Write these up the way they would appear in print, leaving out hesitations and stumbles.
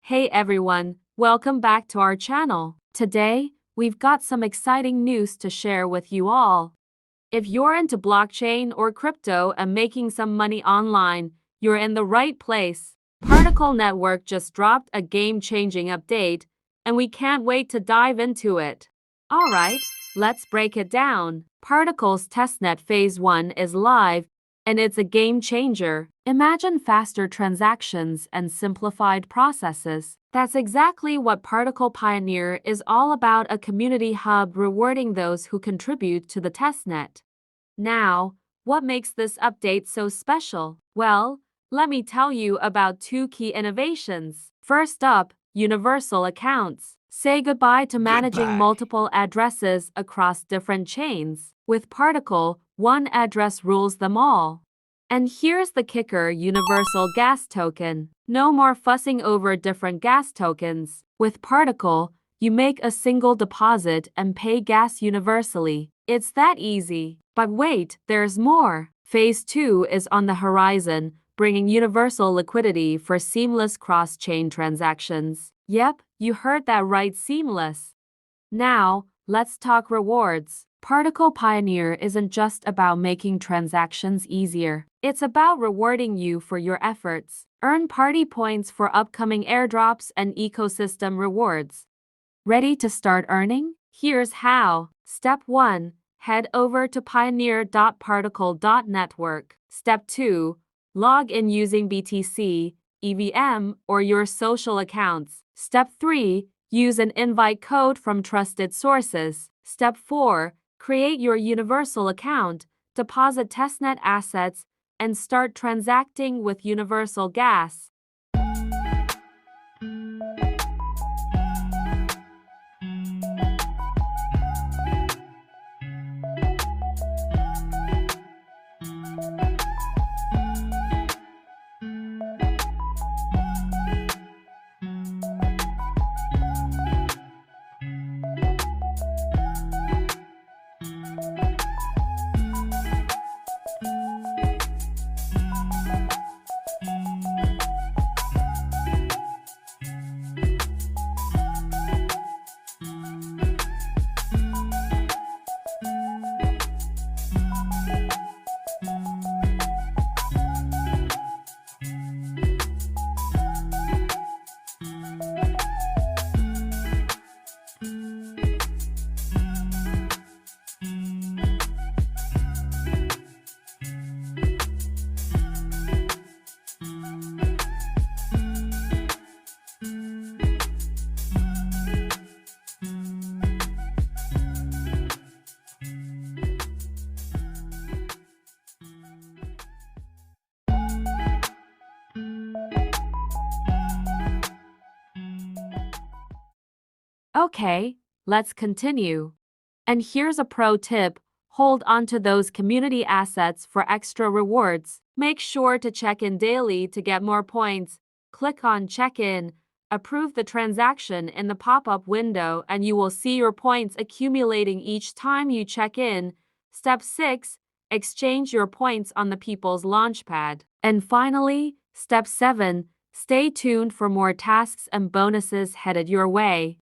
Hey everyone, welcome back to our channel. Today, we've got some exciting news to share with you all. If you're into blockchain or crypto and making some money online, you're in the right place. Particle Network just dropped a game-changing update, and we can't wait to dive into it. Alright, let's break it down. Particle's Testnet Phase 1 is live, and it's a game changer. Imagine faster transactions and simplified processes. That's exactly what Particle Pioneer is all about, a community hub rewarding those who contribute to the testnet. Now, what makes this update so special? Well, let me tell you about two key innovations. First up, universal accounts. Say goodbye to managing multiple addresses across different chains. With Particle, one address rules them all. And here's the kicker: universal gas token. No more fussing over different gas tokens. With Particle, you make a single deposit and pay gas universally. It's that easy. But wait, there's more. Phase 2 is on the horizon, bringing universal liquidity for seamless cross-chain transactions. Yep, you heard that right, seamless. Now, let's talk rewards. Particle Pioneer isn't just about making transactions easier. It's about rewarding you for your efforts. Earn PARTI points for upcoming airdrops and ecosystem rewards. Ready to start earning? Here's how. Step 1. Head over to pioneer.particle.network. Step 2. Log in using BTC, EVM, or your social accounts. Step 3. Use an invite code from trusted sources. Step 4. Create your universal account, deposit testnet assets, and start transacting with universal gas. Okay, let's continue. And here's a pro tip: hold onto those community assets for extra rewards. Make sure to check in daily to get more points. Click on Check In, approve the transaction in the pop-up window, and you will see your points accumulating each time you check in. Step 6. Exchange your points on the People's Launchpad. And finally, Step 7. Stay tuned for more tasks and bonuses headed your way.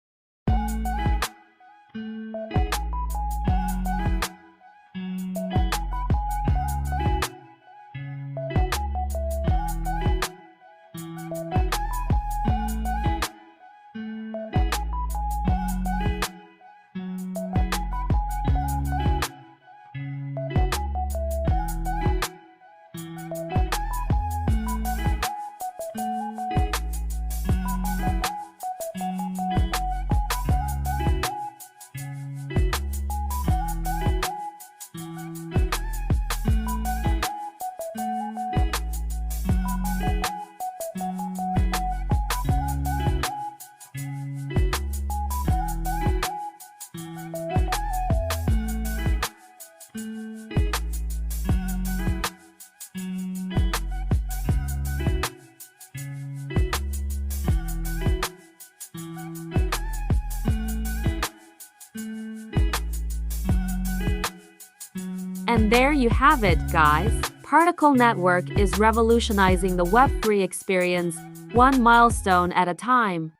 And there you have it, guys. Particle Network is revolutionizing the Web3 experience, one milestone at a time.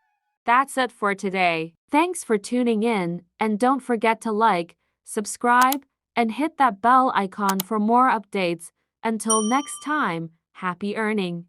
That's it for today. Thanks for tuning in, and don't forget to like, subscribe, and hit that bell icon for more updates. Until next time, happy earning!